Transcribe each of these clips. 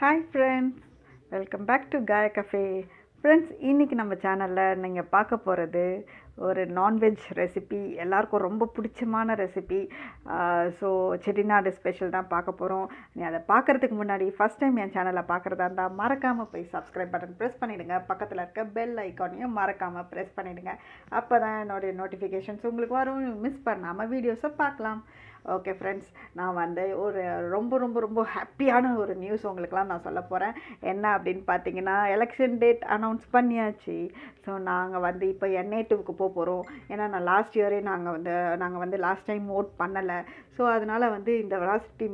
Hi friends, welcome back to Kaya cafe. Friends, இன்றைக்கி நம்ம சேனலில் நீங்கள் பார்க்க போகிறது ஒரு நான்வெஜ் ரெசிபி, எல்லாருக்கும் ரொம்ப பிடிச்சமான ரெசிபி. ஸோ செட்டிநாடு ஸ்பெஷல் தான் பார்க்க போகிறோம். நீ அதை பார்க்குறதுக்கு முன்னாடி ஃபஸ்ட் டைம் என் சேனலை பார்க்குறதா இருந்தால் மறக்காமல் போய் சப்ஸ்கிரைப் பட்டன் ப்ரெஸ் பண்ணிவிடுங்க. பக்கத்தில் இருக்க பெல் ஐக்கானையும் மறக்காமல் ப்ரெஸ் பண்ணிவிடுங்க. அப்போ தான் என்னுடைய நோட்டிஃபிகேஷன்ஸ் உங்களுக்கு வரும். மிஸ் பண்ணாமல் வீடியோஸை பார்க்கலாம். ஓகே ஃப்ரெண்ட்ஸ், நான் வந்து ஒரு ரொம்ப ரொம்ப ரொம்ப ஹாப்பியான ஒரு நியூஸ் உங்களுக்கெலாம் நான் சொல்ல போகிறேன். என்ன அப்படின்னு பார்த்தீங்கன்னா, எலெக்ஷன் டேட் அனௌன்ஸ் பண்ணியாச்சு. ஸோ நாங்கள் வந்து இப்போ என் நேட்டிவ்க்கு போக போகிறோம். ஏன்னா நான் லாஸ்ட் இயரே நாங்கள் வந்து லாஸ்ட் டைம் ஓட் பண்ணலை. ஸோ அதனால் வந்து இந்த வெலாசிட்டி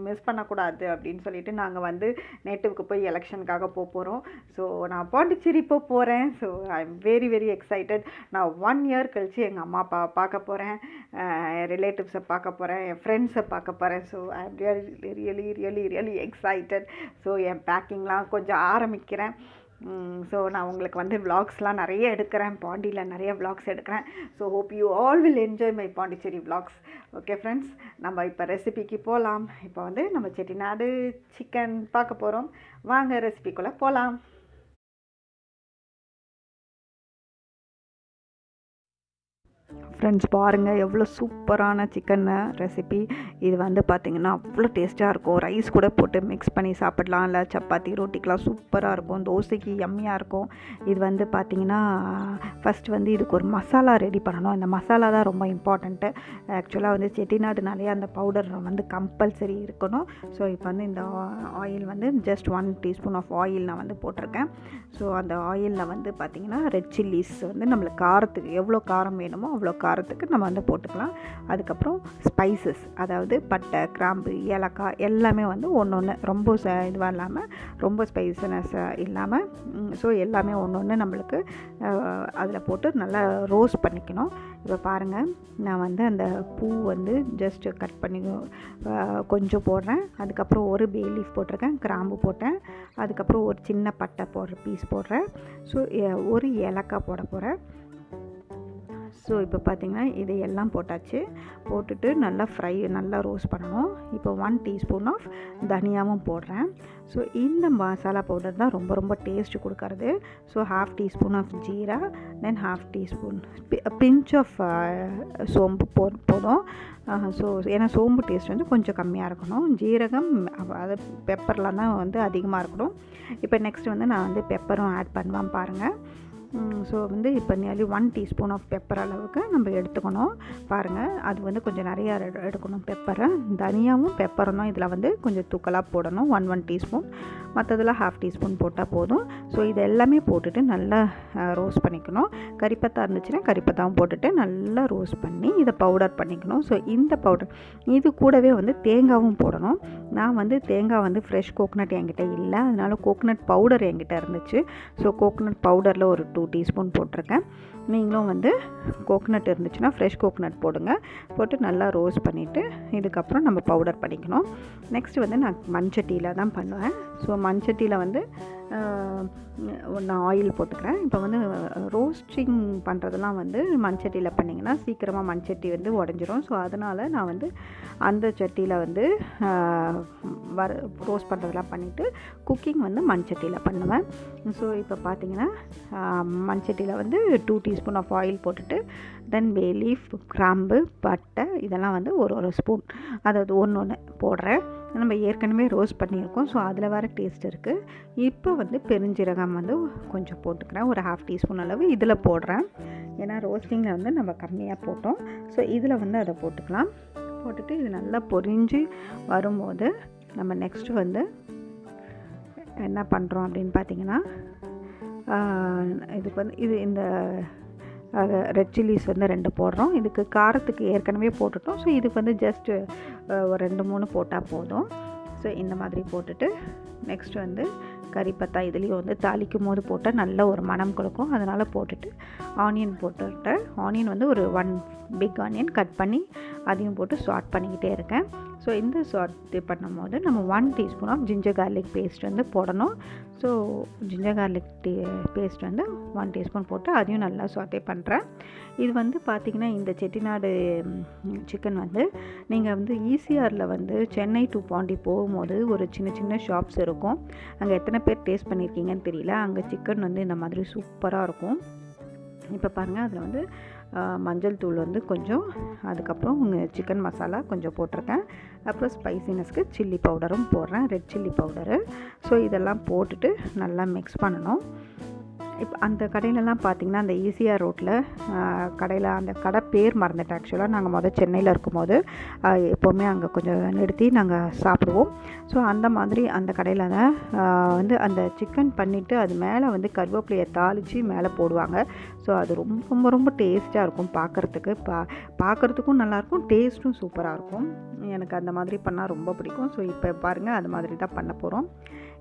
மிஸ் பண்ணக்கூடாது அப்படின்னு சொல்லிட்டு நாங்கள் வந்து நேட்டிவ்க்கு போய் எலெக்ஷனுக்காக போக போகிறோம். ஸோ நான் பாண்டிச்சேரி போக போகிறேன். So I am very very excited. நான் 1 இயர் கழித்து எங்கள் அம்மா அப்பா பார்க்க போகிறேன், ரிலேட்டிவ்ஸை பார்க்க போகிறேன், என் ஃப்ரெண்ட்ஸை பார்க்க போகிறேன். So I am really excited. So என் பேக்கிங்லாம் கொஞ்சம் ஆரம்பிக்கிறேன். ஸோ நான் உங்களுக்கு வந்து விலாக்ஸ்லாம் நிறைய எடுக்கிறேன், பாண்டியில் நிறைய விலாக்ஸ் எடுக்கிறேன். So hope you all will enjoy my Pondicherry vlogs. Okay friends, நம்ம இப்போ ரெசிபிக்கு போகலாம். இப்போ வந்து நம்ம செட்டிநாடு சிக்கன் பார்க்க போகிறோம். வாங்க ரெசிபிக்குள்ளே போகலாம். ஃப்ரெண்ட்ஸ், பாருங்கள் எவ்வளோ சூப்பரான சிக்கன் ரெசிபி. இது வந்து பார்த்திங்கன்னா அவ்வளோ டேஸ்ட்டாக இருக்கும். ரைஸ் கூட போட்டு மிக்ஸ் பண்ணி சாப்பிடலாம், இல்லை சப்பாத்தி ரொட்டிக்கெலாம் சூப்பராக இருக்கும். தோசைக்கு யம்மியாக இருக்கும். இது வந்து பார்த்திங்கன்னா ஃபஸ்ட்டு வந்து இதுக்கு ஒரு மசாலா ரெடி பண்ணணும். இந்த மசாலா தான் ரொம்ப இம்பார்ட்டண்ட்டு. ஆக்சுவலாக வந்து செட்டிநாடுனாலே அந்த பவுடர் வந்து கம்பல்சரி இருக்கணும். ஸோ இப்போ வந்து இந்த ஆயில் வந்து ஜஸ்ட் 1 டீஸ்பூன் ஆஃப் ஆயில் நான் வந்து போட்டிருக்கேன். ஸோ அந்த ஆயிலில் வந்து பார்த்திங்கன்னா ரெட் சில்லிஸ் வந்து நம்மளுக்கு காரத்துக்கு எவ்வளோ காரம் வேணுமோ அவ்வளோ காரத்துக்கு நம்ம வந்து போட்டுக்கலாம். அதுக்கப்புறம் ஸ்பைசஸ், அதாவது பட்டை, கிராம்பு, ஏலக்காய் எல்லாமே வந்து ஒன்று ரொம்ப இதுவாக இல்லாமல், ரொம்ப ஸ்பைசினஸ் இல்லாமல், ஸோ எல்லாமே ஒன்று நம்மளுக்கு அதில் போட்டு நல்லா ரோஸ்ட் பண்ணிக்கணும். இப்போ பாருங்கள், நான் வந்து அந்த பூ வந்து ஜஸ்ட்டு கட் பண்ணி கொஞ்சம் போடுறேன். அதுக்கப்புறம் ஒரு பே லீஃப் போட்டிருக்கேன், கிராம்பு போட்டேன். அதுக்கப்புறம் ஒரு சின்ன பட்டை பீஸ் போடுறேன். ஸோ ஒரு ஏலக்காய் போட போகிறேன். ஸோ இப்போ பார்த்திங்கன்னா இது எல்லாம் போட்டாச்சு. போட்டுட்டு நல்லா ரோஸ்ட் பண்ணணும். இப்போ 1 டீஸ்பூன் ஆஃப் தனியாவும் போடுறேன். ஸோ இந்த மசாலா பவுடர் தான் ரொம்ப ரொம்ப டேஸ்ட்டு கொடுக்கறது. So 1/2 teaspoon of jeera, then 1/2 teaspoon pinch of சோம்பு போதும். ஸோ ஏன்னா சோம்பு டேஸ்ட் வந்து கொஞ்சம் கம்மியாக இருக்கணும். ஜீரகம், அது பெப்பர்லாம் தான் வந்து அதிகமாக இருக்கணும். இப்போ நெக்ஸ்ட் வந்து நான் வந்து பெப்பரும் ஆட் பண்ணுவேன் பாருங்கள். ஸோ வந்து இப்போ நியர்லி 1 டீஸ்பூன் ஆஃப் பெப்பர் அளவுக்கு நம்ம எடுத்துக்கணும். பாருங்கள், அது வந்து கொஞ்சம் நிறையா எடுக்கணும் பெப்பரை. தனியாகவும் பெப்பரும் தான் இதில் வந்து கொஞ்சம் தூக்கலாக போடணும். 1 டீஸ்பூன், மற்றதில் 1/2 டீஸ்பூன் போட்டால் போதும். ஸோ இது எல்லாமே போட்டுட்டு நல்லா ரோஸ்ட் பண்ணிக்கணும். கறிப்பத்தா இருந்துச்சுன்னா கறிப்பத்தாவும் போட்டுட்டு நல்லா ரோஸ்ட் பண்ணி இதை பவுடர் பண்ணிக்கணும். ஸோ இந்த பவுடர் இது கூடவே வந்து தேங்காயும் போடணும். நான் வந்து தேங்காய் வந்து ஃப்ரெஷ் கோகனட் என்கிட்ட இல்லை, அதனால கோகனட் பவுடர் என்கிட்ட இருந்துச்சு. ஸோ கோகனட் பவுடரில் ஒரு 2 டீஸ்பூன் போட்டிருக்கேன். நீங்களும் வந்து கோகனட் இருந்துச்சுன்னா ஃப்ரெஷ் கோகனட் போடுங்க. போட்டு நல்லா ரோஸ்ட் பண்ணிவிட்டு இதுக்கப்புறம் நம்ம பவுடர் பண்ணிக்கணும். நெக்ஸ்ட் வந்து நான் மண்சட்டியில் தான் பண்ணுவேன். ஸோ மண்சட்டியில் வந்து நான் ஆயில் போட்டுக்கிறேன். இப்போ வந்து ரோஸ்டிங் பண்ணுறதெல்லாம் வந்து மண்சட்டியில் பண்ணிங்கன்னா சீக்கிரமாக மண்சட்டி வந்து உடஞ்சிரும். ஸோ அதனால் நான் வந்து அந்த சட்டியில் வந்து ரோஸ்ட் பண்ணுறதெல்லாம் பண்ணிவிட்டு குக்கிங் வந்து மண்சட்டியில் பண்ணுவேன். ஸோ இப்போ பார்த்திங்கன்னா மண்சட்டியில் வந்து 2 டீஸ்பூன் ஆஃப் ஆயில் போட்டுட்டு, தென் பே லீஃப், கிராம்பு, பட்டை இதெல்லாம் வந்து ஒரு ஸ்பூன், அதாவது ஒன்று போடுறேன். நம்ம ஏற்கனவே ரோஸ்ட் பண்ணியிருக்கோம். ஸோ அதில் வர டேஸ்ட் இருக்குது. இப்போ வந்து பெருஞ்சீரகம் வந்து கொஞ்சம் போட்டுக்கிறேன், ஒரு 1/2 டீஸ்பூன் அளவு இதில் போடுறேன். ஏன்னா ரோஸ்டிங்கில் வந்து நம்ம கம்மியாக போட்டோம். ஸோ இதில் வந்து அதை போட்டுக்கலாம். போட்டுட்டு இது நல்லா பொரிஞ்சு வரும்போது நம்ம நெக்ஸ்ட்டு வந்து என்ன பண்ணுறோம் அப்படின்னு பார்த்திங்கன்னா, இதுக்கு வந்து இந்த ரெட் சில்லிஸ் வந்து 2 போடுறோம். இதுக்கு காரத்துக்கு ஏற்கனவே போட்டுட்டோம். ஸோ இதுக்கு வந்து ஜஸ்ட்டு ஒரு 2-3 போட்டால் போதும். ஸோ இந்த மாதிரி போட்டுட்டு நெக்ஸ்ட் வந்து கறிப்பத்தா இதுலேயும் வந்து தாளிக்கும் போது போட்டால் நல்ல ஒரு மணம் கொடுக்கும். அதனால் போட்டுட்டு ஆனியன் போட்டுட்டேன். ஆனியன் வந்து ஒரு 1 பிக் ஆனியன் கட் பண்ணி அதையும் போட்டு ஸ்டார்ட் பண்ணிக்கிட்டே இருக்கேன். ஸோ இந்த சாட்டே பண்ணும்போது நம்ம 1 teaspoon of ginger garlic paste வந்து போடணும். ஸோ ஜிஞ்சர் கார்லிக் பேஸ்ட் வந்து 1 டீஸ்பூன் போட்டு அதையும் நல்லா சாட்டே பண்ணுறேன். இது வந்து பார்த்திங்கன்னா இந்த செட்டிநாடு சிக்கன் வந்து நீங்கள் வந்து ஈசிஆரில் வந்து சென்னை டு பாண்டி போகும்போது ஒரு சின்ன சின்ன ஷாப்ஸ் இருக்கும். அங்கே எத்தனை பேர் டேஸ்ட் பண்ணியிருக்கீங்கன்னு தெரியல. அங்கே சிக்கன் வந்து இந்த மாதிரி சூப்பராக இருக்கும். இப்போ பாருங்கள், அதில் வந்து மஞ்சள் தூள் வந்து கொஞ்சம், அதுக்கப்புறம் சிக்கன் மசாலா கொஞ்சம் போட்டிருக்கேன். அப்புறம் ஸ்பைசினஸ்க்கு சில்லி பவுடரும் போடுறேன், ரெட் சில்லி பவுடரு. ஸோ இதெல்லாம் போட்டுட்டு நல்லா மிக்ஸ் பண்ணணும். இப்போ அந்த கடையிலலாம் பார்த்திங்கன்னா அந்த ஈசிஆர் ரோட்டில் கடையில் அந்த கடை பேர் மறந்துட்டேன். ஆக்சுவலாக நாங்கள் சென்னையில் இருக்கும்போது எப்போவுமே அங்கே கொஞ்சம் நிறுத்தி நாங்கள் சாப்பிடுவோம். ஸோ அந்த மாதிரி அந்த கடையில் வந்து அந்த சிக்கன் பண்ணிவிட்டு அது மேலே வந்து கருவேப்பிலையை தாளித்து மேலே போடுவாங்க. ஸோ அது ரொம்ப ரொம்ப ரொம்ப டேஸ்ட்டாக இருக்கும். பார்க்குறதுக்கும் நல்லாயிருக்கும், டேஸ்ட்டும் சூப்பராக இருக்கும். எனக்கு அந்த மாதிரி பண்ணால் ரொம்ப பிடிக்கும். ஸோ இப்போ பாருங்கள், அது மாதிரி தான் பண்ண போகிறோம்.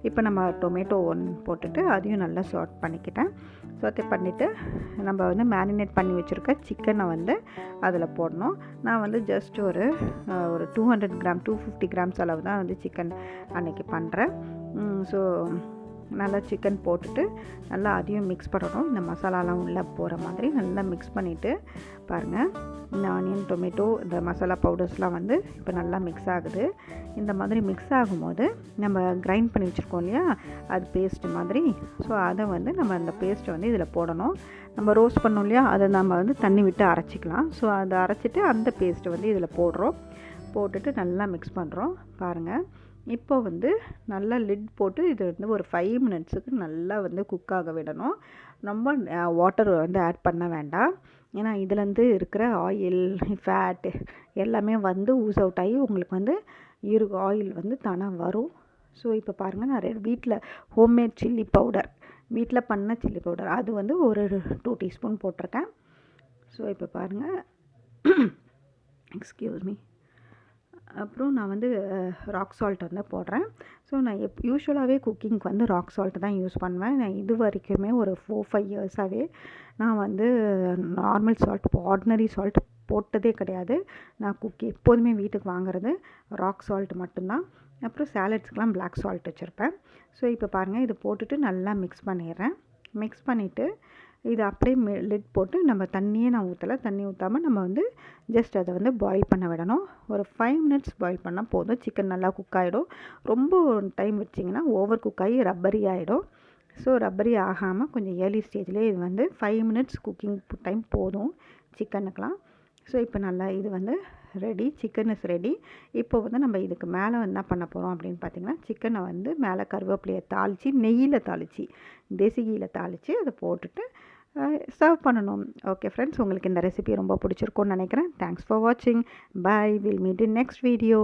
இப்போ நம்ம டொமேட்டோ போட்டுட்டு அதையும் நல்லா பண்ணிக்கிட்டேன். பண்ணிவிட்டு நம்ம வந்து மேரினேட் பண்ணி வச்சுருக்க சிக்கனை வந்து அதில் போடணும். நான் வந்து ஜஸ்ட் ஒரு 200 கிராம் 250 கிராம்ஸ் அளவு தான் வந்து சிக்கன் அன்றைக்கி பண்ணுறேன். ஸோ நல்லா சிக்கன் போட்டுட்டு நல்லா அதையும் மிக்ஸ் பண்ணணும். இந்த மசாலாலாம் உள்ளே போகிற மாதிரி நல்லா மிக்ஸ் பண்ணிவிட்டு பாருங்கள், இந்த ஆனியன், டொமேட்டோ, இந்த மசாலா பவுடர்ஸ்லாம் வந்து இப்போ நல்லா மிக்ஸ் ஆகுது. இந்த மாதிரி மிக்ஸ் ஆகும்போது நம்ம கிரைண்ட் பண்ணி வச்சுருக்கோம் இல்லையா, அது பேஸ்ட்டு மாதிரி. ஸோ அதை வந்து நம்ம அந்த பேஸ்ட்டை வந்து இதில் போடணும். நம்ம ரோஸ்ட் பண்ணோம் இல்லையா, அதை நம்ம வந்து தண்ணி விட்டு அரைச்சிக்கலாம். ஸோ அதை அரைச்சிட்டு அந்த பேஸ்ட்டை வந்து இதில் போட்டுட்டு நல்லா மிக்ஸ் பண்ணுறோம். பாருங்கள், இப்போ வந்து நல்லா லிட் போட்டு இது வந்து ஒரு 5 மினிட்ஸுக்கு நல்லா வந்து குக் ஆக விடணும். ரொம்ப வாட்டர் வந்து ஆட் பண்ண வேண்டாம். ஏன்னா இதுலேருந்து இருக்கிற ஆயில், ஃபேட்டு எல்லாமே வந்து ஊஸ் அவுட் ஆகி உங்களுக்கு வந்து ஆயில் வந்து தானாக வரும். ஸோ இப்போ பாருங்கள், நான் வீட்டில் ஹோம்மேட் சில்லி பவுடர், வீட்டில் பண்ண சில்லி பவுடர், அது வந்து ஒரு 2 டீஸ்பூன் போட்டிருக்கேன். ஸோ இப்போ பாருங்கள், எக்ஸ்கியூஸ் மீ. அப்புறம் நான் வந்து ராக் சால்ட் வந்து போடுறேன். ஸோ நான் யூஸ்வலாகவே குக்கிங்க்கு வந்து ராக் சால்ட்டு தான் யூஸ் பண்ணுவேன். நான் இது வரைக்குமே ஒரு 4-5 இயர்ஸாகவே நான் வந்து நார்மல் சால்ட், ஆர்டினரி சால்ட் போட்டதே கிடையாது. நான் எப்போதுமே வீட்டுக்கு வாங்குறது ராக் சால்ட் மட்டும்தான். அப்புறம் சாலட்ஸ்க்கெலாம் பிளாக் சால்ட் வச்சுருப்பேன். ஸோ இப்போ பாருங்கள், இது போட்டுட்டு நல்லா மிக்ஸ் பண்ணிடுறேன். மிக்ஸ் பண்ணிவிட்டு இது அப்படியே லிட் போட்டு நம்ம தண்ணியே நான் ஊற்றலை, தண்ணி ஊற்றாமல் நம்ம வந்து ஜஸ்ட் அதை வந்து பாயில் பண்ண விடணும். ஒரு 5 மினிட்ஸ் பாயில் பண்ணால் போதும். சிக்கன் நல்லா குக் ஆகிடும். ரொம்ப டைம் வச்சிங்கன்னா ஓவர் குக் ஆகி ரப்பரி ஆகிடும். ஸோ ரப்பரி ஆகாமல் கொஞ்சம் ஏர்லி ஸ்டேஜ்லேயே இது வந்து 5 மினிட்ஸ் குக்கிங் டைம் போதும் சிக்கனுக்கெலாம். ஸோ இப்போ நல்லா இது வந்து ரெடி, சிக்கன் இஸ் ரெடி. இப்போ வந்து நம்ம இதுக்கு மேலே என்ன பண்ண போகிறோம் அப்படின்னு பார்த்திங்கன்னா, சிக்கனை வந்து மேலே கருவேப்பிலையை தாளித்து, நெய்யில் தாளித்து, தேசி கீயில் தாளித்து அதை போட்டுட்டு சர்வ் பண்ணணும். ஓகே ஃப்ரெண்ட்ஸ், உங்களுக்கு இந்த ரெசிபி ரொம்ப பிடிச்சிருக்கும்னு நினைக்கிறேன். தேங்க்ஸ் ஃபார் வாட்சிங். Bye. Will meet in next video.